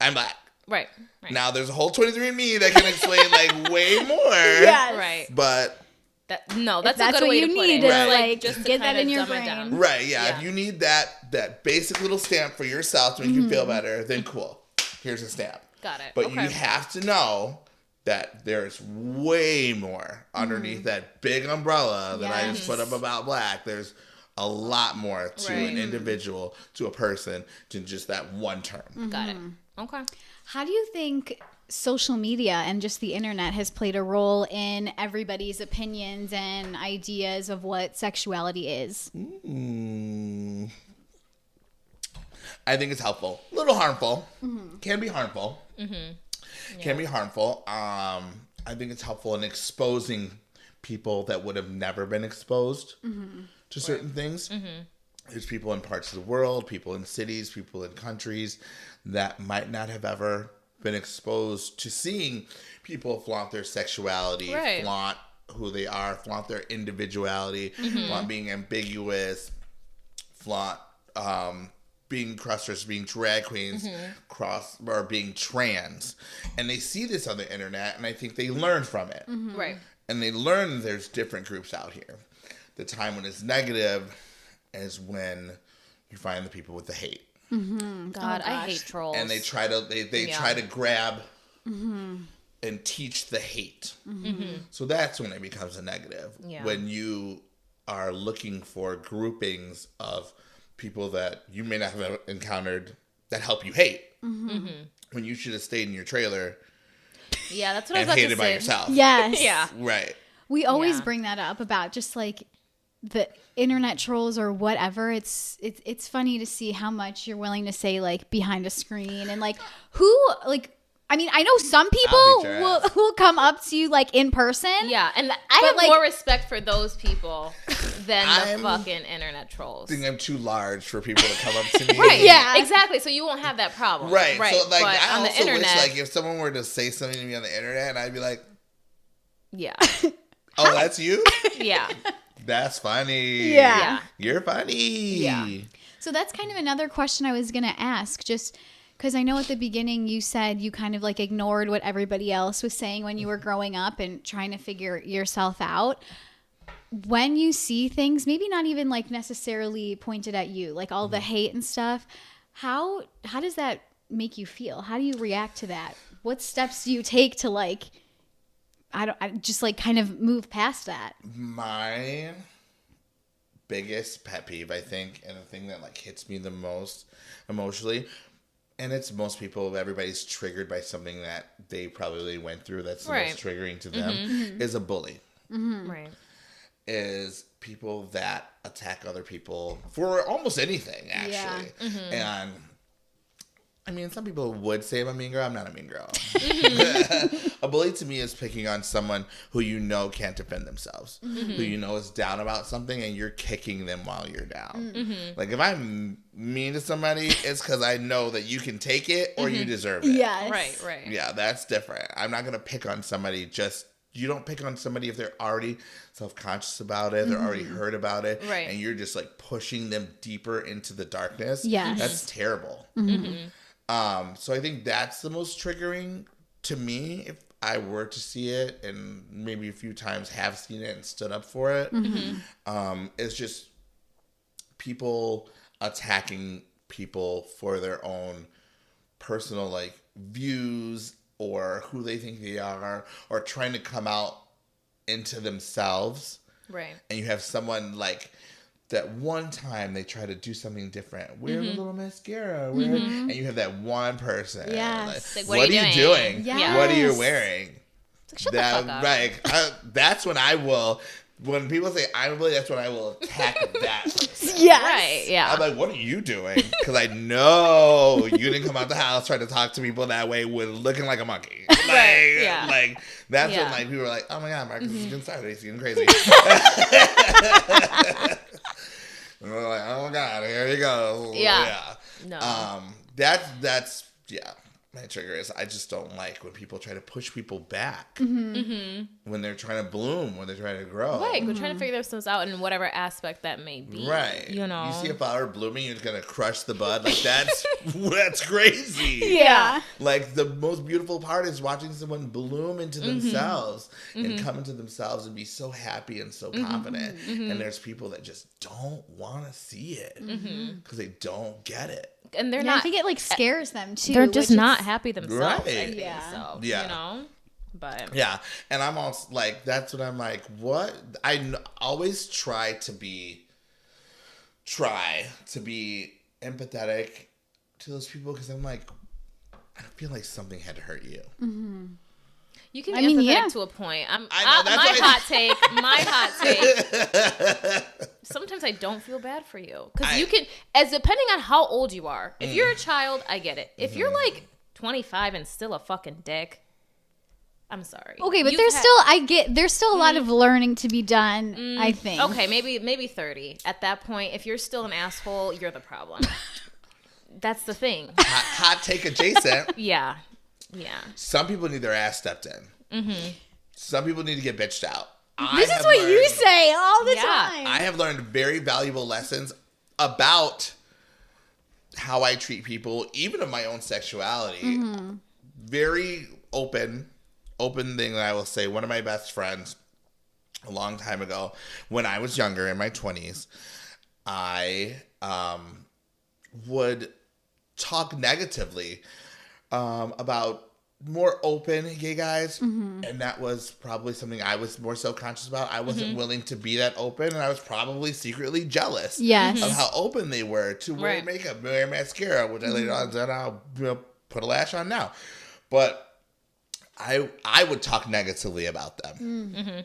I'm black. Right. Now there's a whole 23andMe that can explain like way more. Yes. Right. But that's a that's good what way you to put need it. to Right. like get that in your brain. Right, yeah. If you need that basic little stamp for yourself to make you feel better, then cool. Here's a stamp. Got it. But you have to know that there's way more underneath that big umbrella that I just put up about black. There's a lot more to an individual, to a person, than just that one term. Got it. Okay. How do you think social media and just the internet has played a role in everybody's opinions and ideas of what sexuality is? I think it's helpful. A little harmful. Can be harmful. Can be harmful. I think it's helpful in exposing people that would have never been exposed to certain things. There's people in parts of the world, people in cities, people in countries that might not have ever been exposed to seeing people flaunt their sexuality, flaunt who they are, flaunt their individuality, flaunt being ambiguous, flaunt being crossdressers, being drag queens, or being trans. And they see this on the internet, and I think they learn from it. Right. And they learn there's different groups out here. The time when it's negative is when you find the people with the hate. God, I hate trolls. And they try to try to grab and teach the hate. So that's when it becomes a negative. Yeah. When you are looking for groupings of people that you may not have encountered that help you hate. When you should have stayed in your trailer. Yeah, that's what I was and about to say. hated by yourself. Yes. Yeah. Right. We always bring that up about just like the internet trolls or whatever. It's funny to see how much you're willing to say like behind a screen and like who like. I mean, I know some people will come up to you like in person. Yeah, and I have more respect for those people than the fucking internet trolls. I think I'm too large for people to come up to me. Right, yeah. Exactly, so you won't have that problem. Right. So like but I on also the internet, wish like if someone were to say something to me on the internet, I'd be like, yeah. Oh, that's you? Yeah. That's funny. Yeah. You're funny. Yeah. So that's kind of another question I was going to ask, just because I know at the beginning you said you kind of like ignored what everybody else was saying when you were growing up and trying to figure yourself out. When you see things, maybe not even like necessarily pointed at you, like all the hate and stuff, how does that make you feel? How do you react to that? What steps do you take to like, I just like kind of move past that? My biggest pet peeve, I think, and the thing that like hits me the most emotionally, and it's most people, everybody's triggered by something that they probably went through that's the most triggering to them, is a bully. Right. Is people that attack other people for almost anything, actually. Yeah. And I mean, some people would say I'm a mean girl. I'm not a mean girl. A bully to me is picking on someone who you know can't defend themselves, who you know is down about something, and you're kicking them while you're down. Like, if I'm mean to somebody, it's because I know that you can take it or you deserve it. Yes. Right. Yeah, that's different. I'm not going to pick on somebody just you don't pick on somebody if they're already self-conscious about it, they're already hurt about it, right. and you're just like pushing them deeper into the darkness. Yes. That's terrible. So I think that's the most triggering to me if I were to see it, and maybe a few times have seen it and stood up for it. It's just people attacking people for their own personal like views or who they think they are, or trying to come out into themselves. Right. And you have someone like that one time they try to do something different. Wear a little mascara. And you have that one person. Yes. Like, what are you doing? Yes. What are you wearing? Like, shut the fuck up. Right. That's when I will... When people say I'm a bully, that's when I will attack that person. Yes. Right, yeah. I'm like, what are you doing? Because I know you didn't come out the house trying to talk to people that way with looking like a monkey. Like, Right, yeah. Like, that's when like people are like, oh my God, Marcus is getting started. He's getting crazy. And we're like, oh my God, here you go. Yeah. No. That's my trigger is I just don't like when people try to push people back when they're trying to bloom, when they're trying to grow. Right, we're trying to figure themselves out in whatever aspect that may be. Right. You know. You see a flower blooming, you're just going to crush the bud. Like, that's crazy. Yeah. Like, the most beautiful part is watching someone bloom into themselves and come into themselves and be so happy and so confident. And there's people that just don't want to see it because they don't get it. And they're I not. think it like scares them too. They're just which not is- happy themselves. Right. I think, Yeah. so. Yeah. You know. But Yeah, and I'm also like, that's what I'm like, what? Always try to be empathetic to those people because I'm like, I feel like something had to hurt you. you can I be mean, empathetic yeah. to a point. I know, that's my why- hot take. Sometimes I don't feel bad for you because you can, as depending on how old you are. If you're a child, I get it. If you're like 25 and still a fucking dick, I'm sorry. Okay, but there's still a lot of learning to be done, I think. Okay, maybe 30. At that point, if you're still an asshole, you're the problem. That's the thing. Hot take adjacent. Yeah. Some people need their ass stepped in. Some people need to get bitched out. This is what you say all the time. I have learned very valuable lessons about how I treat people, even of my own sexuality. Very open thing that I will say. One of my best friends a long time ago, when I was younger in my 20s, I would talk negatively about more open gay guys, and that was probably something I was more self-conscious about. I wasn't willing to be that open, and I was probably secretly jealous of how open they were to wear makeup, wear mascara, which I later on said I'll put a lash on now. But I would talk negatively about them.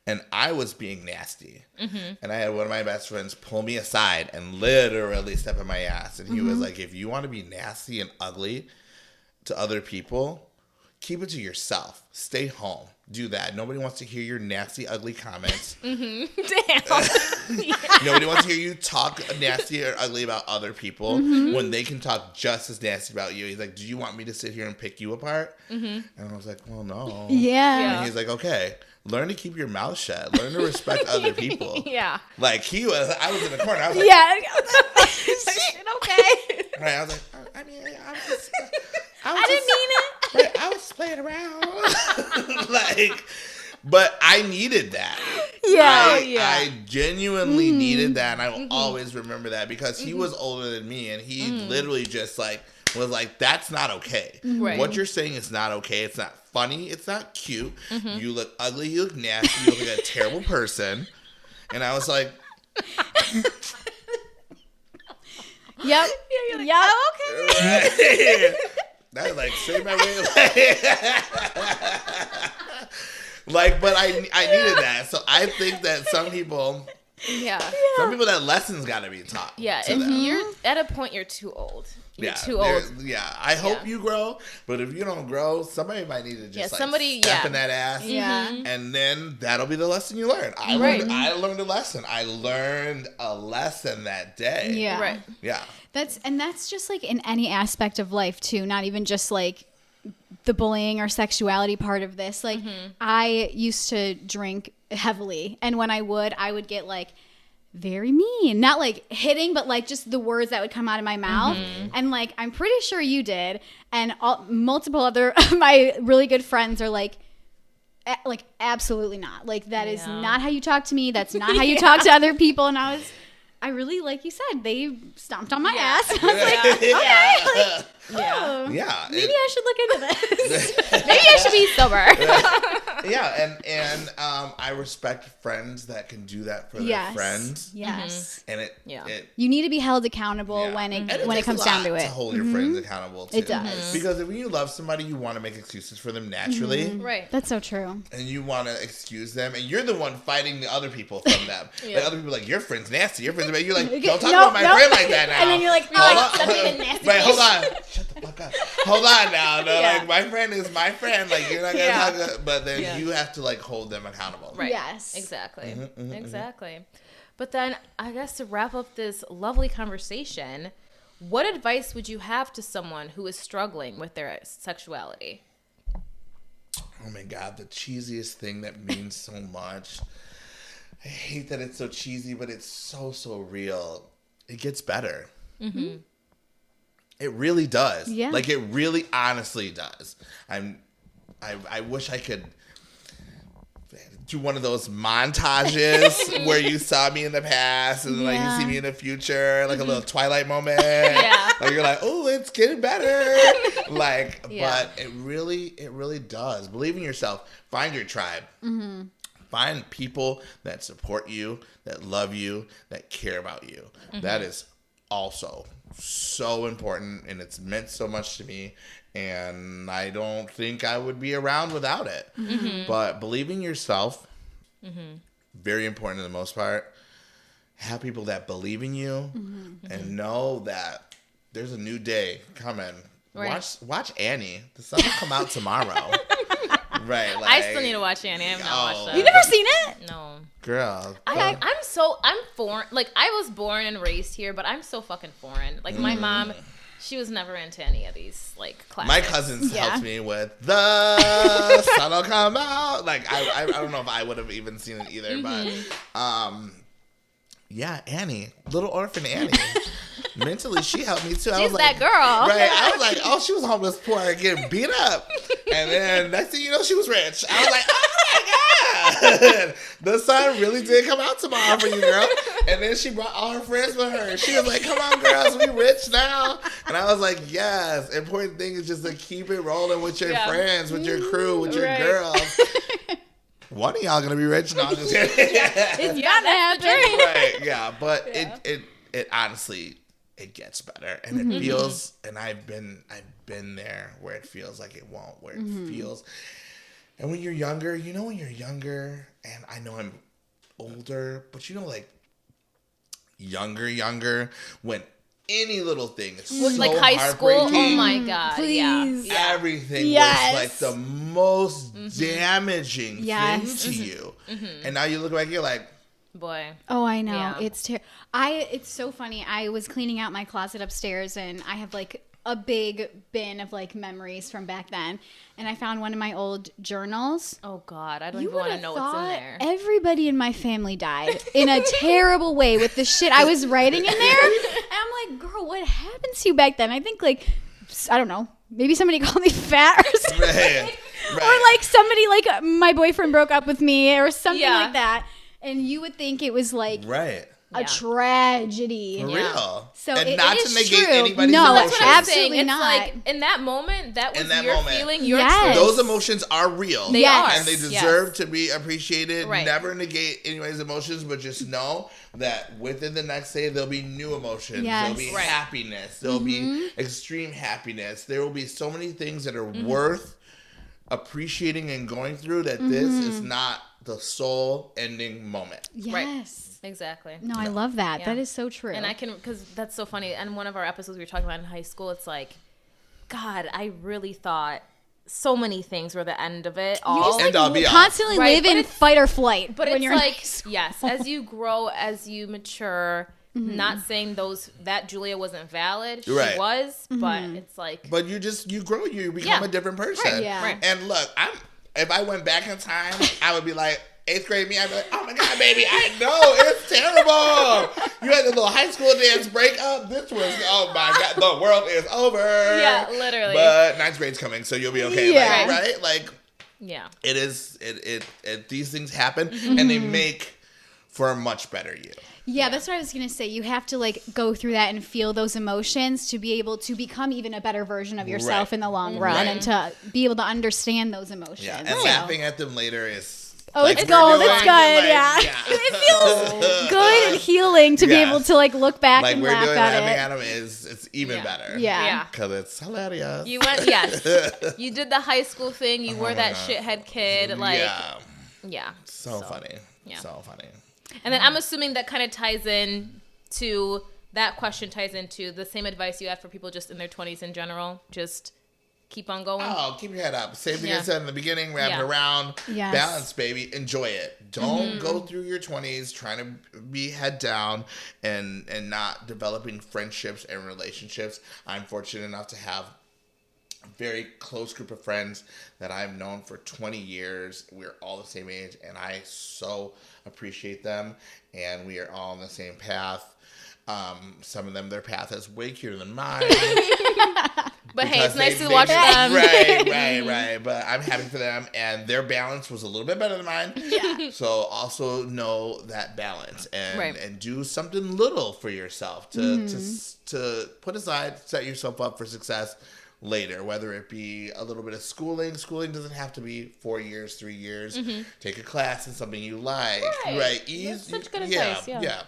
And I was being nasty. And I had one of my best friends pull me aside and literally step on my ass. And he was like, if you want to be nasty and ugly to other people, keep it to yourself. Stay home. Do that. Nobody wants to hear your nasty, ugly comments. Damn. Nobody wants to hear you talk nasty or ugly about other people when they can talk just as nasty about you. He's like, do you want me to sit here and pick you apart? And I was like, well, no. Yeah. And he's like, okay, learn to keep your mouth shut. Learn to respect other people. Yeah. Like, I was in the corner. I was like, Okay. right, I was like, I mean, I didn't mean it. Right, I was just playing around. Like, but I needed that. I genuinely needed that, and I will always remember that because he was older than me, and he literally just like was like, that's not okay. Right. What you're saying is not okay. It's not funny. It's not cute. You look ugly. You look nasty. You look like a terrible person. And I was like, Yep. Like, oh, okay. right. That like straight my way. Like, but I needed that. So I think that some people that lessons got to be taught. Yeah, if you're at a point, you're too old. You're too old. Yeah, I hope you grow, but if you don't grow, somebody might need to just step in that ass. Yeah. And then that'll be the lesson you learn. I learned a lesson. I learned a lesson that day. Yeah. Right. Yeah. That's just like in any aspect of life too, not even just like the bullying or sexuality part of this. Like, I used to drink heavily, and when I would get like very mean, not like hitting, but like just the words that would come out of my mouth. And like, I'm pretty sure you did, and multiple other of my really good friends are like absolutely not. Like, that is not how you talk to me. That's not how you talk to other people. And I really, like you said, they stomped on my ass. I was like, okay, like, maybe I should look into this. Maybe I should be sober. And I respect friends that can do that for their friends. Yes. And you need to be held accountable when it comes down to it. To hold your friends accountable too. It does. Because if you love somebody, you want to make excuses for them naturally. Right. That's so true. And you want to excuse them, and you're the one fighting the other people from them. Like, other people are like, your friend's nasty, your friend's bad. You're like, don't talk about my friend like that now. And then you're like, nasty. Wait, hold on. Shut the fuck up. Hold on now. No, like, my friend is my friend. Like, you're not gonna talk, but then you have to like hold them accountable. Right. Yes. Exactly. Exactly. But then I guess to wrap up this lovely conversation, what advice would you have to someone who is struggling with their sexuality? Oh my God, the cheesiest thing that means so much. I hate that it's so cheesy, but it's so, so real. It gets better. It really does. Yeah. Like, it really honestly does. I wish I could do one of those montages where you saw me in the past and like you see me in the future, like a little Twilight moment. Like, you're like, oh, it's getting better. Like, but it really does. Believe in yourself. Find your tribe. Find people that support you, that love you, that care about you. That is also so important, and it's meant so much to me, and I don't think I would be around without it. But believing yourself, very important in the most part. Have people that believe in you and know that there's a new day coming. Watch Annie. The sun will come out tomorrow. Right. Like, I still need to watch Annie. I have not watched that. You've never seen it? No. Girl. I'm foreign. Like, I was born and raised here, but I'm so fucking foreign. Like, my mom, she was never into any of these, like, classics. My cousins helped me with The Sun Will Come Out. Like, I don't know if I would have even seen it either, but Annie. Little Orphan Annie. Mentally, she helped me too. I was that like, girl. Right. I was like, oh, she was homeless, poor, getting beat up. And then next thing you know, she was rich. I was like, oh my God. The sun really did come out tomorrow for you, girl. And then she brought all her friends with her. She was like, come on, girls, we rich now. And I was like, yes. Important thing is just to keep it rolling with your friends, with your crew, with your girls. One of y'all gonna be rich now. Just kidding. It's gotta happen. Right, yeah. But it honestly, it gets better, and it feels, and I've been there where it feels like it won't, where it feels. And when you're younger, and I know I'm older, but like younger, when any little thing is so like high school, oh my God. Please. Yeah. Everything was like the most damaging thing to you. And now you look back, you're like, boy. Oh, I know. Yeah. It's so funny. I was cleaning out my closet upstairs, and I have like a big bin of like memories from back then, and I found one of my old journals. Oh God, I don't even want to know what's in there. Everybody in my family died in a terrible way with the shit I was writing in there. And I'm like, girl, what happened to you back then? I think like, I don't know, maybe somebody called me fat or something. Right. Or like somebody, like my boyfriend broke up with me or something like that. And you would think it was like a tragedy. For real. So and it not is to negate true. anybody's No, emotions. That's what I'm absolutely saying. It's not. like in that moment, that was your feeling, your Yes. truth. Those emotions are real. They are. And they deserve to be appreciated. Right. Never negate anybody's emotions, but just know that within the next day, there'll be new emotions. There'll be happiness. There'll be extreme happiness. There will be so many things that are worth appreciating and going through that this is not the soul ending moment. Yes. Right. Exactly. No, I love that. Yeah. That is so true. And I can, because that's so funny. And one of our episodes we were talking about in high school, it's like, God, I really thought so many things were the end of it. You just like constantly live in fight or flight. But when it's you're like, yes, as you grow, as you mature, not saying that Julia wasn't valid. She Right. was, but it's like. But you grow, you become a different person. Right. Yeah. Right. And look, if I went back in time, I would be like, 8th grade me, I'd be like, oh my God, baby, I know, it's terrible. You had the little high school dance breakup. This was, oh my God, the world is over. Yeah, literally. But 9th grade's coming, so you'll be okay. Yeah. Like, right? Like, yeah. it is, these things happen, and they make for a much better you. Yeah, that's what I was going to say. You have to like go through that and feel those emotions to be able to become even a better version of yourself in the long run and to be able to understand those emotions. Yeah, and laughing at them later is... it's gold. It's good. Like, It feels good and healing to be able to like look back and laugh at it. Laughing at them it's even better. Yeah. Because it's hilarious. You went, you did the high school thing. You were that shithead kid. Like, yeah. So funny. Yeah. So funny. And then I'm assuming that kind of ties in to, that question ties into the same advice you have for people just in their 20s in general. Just keep on going. Oh, keep your head up. Same thing I said in the beginning, wrap it around. Yes. Balance, baby. Enjoy it. Don't go through your 20s trying to be head down and not developing friendships and relationships. I'm fortunate enough to have a very close group of friends that I've known for 20 years. We're all the same age, and I so appreciate them, and we are all on the same path. Some of them, their path is way cuter than mine. But hey, it's nice to watch them. Right. But I'm happy for them, and their balance was a little bit better than mine. Yeah. So also know that balance and do something little for yourself to put aside, set yourself up for success later, whether it be a little bit of schooling. Schooling doesn't have to be 4 years, 3 years. Take a class in something you like. Right. That's such good advice. Yeah.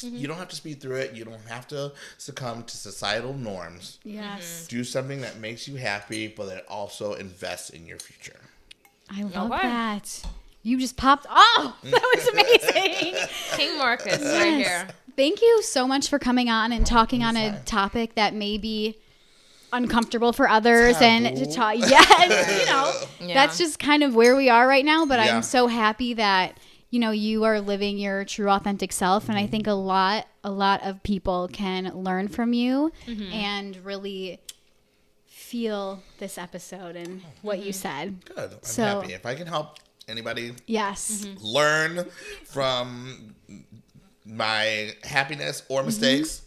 You don't have to speed through it. You don't have to succumb to societal norms. Yes. Do something that makes you happy, but that also invests in your future. I love that. You just popped. Oh, that was amazing. King Marcus right here. Thank you so much for coming on and talking on a topic that may be uncomfortable for others and to talk. That's just kind of where we are right now. But I'm so happy that you are living your true authentic self. And I think a lot of people can learn from you and really feel this episode and what you said. Good. I'm happy. If I can help anybody learn from my happiness or mistakes,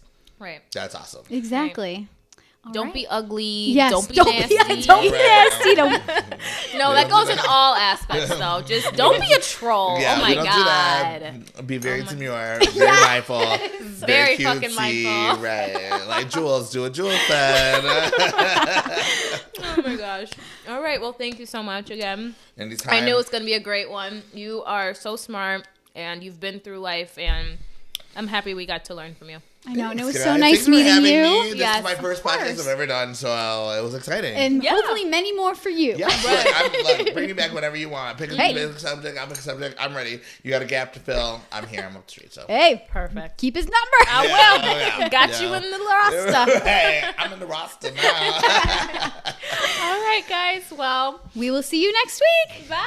that's awesome. Exactly. Don't be ugly. Yes. Don't be nasty. Don't be nasty. No, that goes in all aspects, though. Just don't be a troll. Yeah, oh my we don't God. do that. Be very demure, very mindful, very cutesy, fucking mindful. Right? Like Jules, do what Jules said. Oh my gosh. All right. Well, thank you so much again. Anytime. I knew it's gonna be a great one. You are so smart, and you've been through life, and I'm happy we got to learn from you. I know, and it was so nice meeting you. This is my first podcast I've ever done, so it was exciting. And hopefully many more for you. Yeah, right. Bring me back whenever you want. Pick a subject, I'll pick a subject. I'm ready. You got a gap to fill. I'm here. I'm up the street. So hey, perfect. Keep his number. I will. Got you in the roster. Hey, I'm in the roster now. All right, guys. Well, we will see you next week. Bye.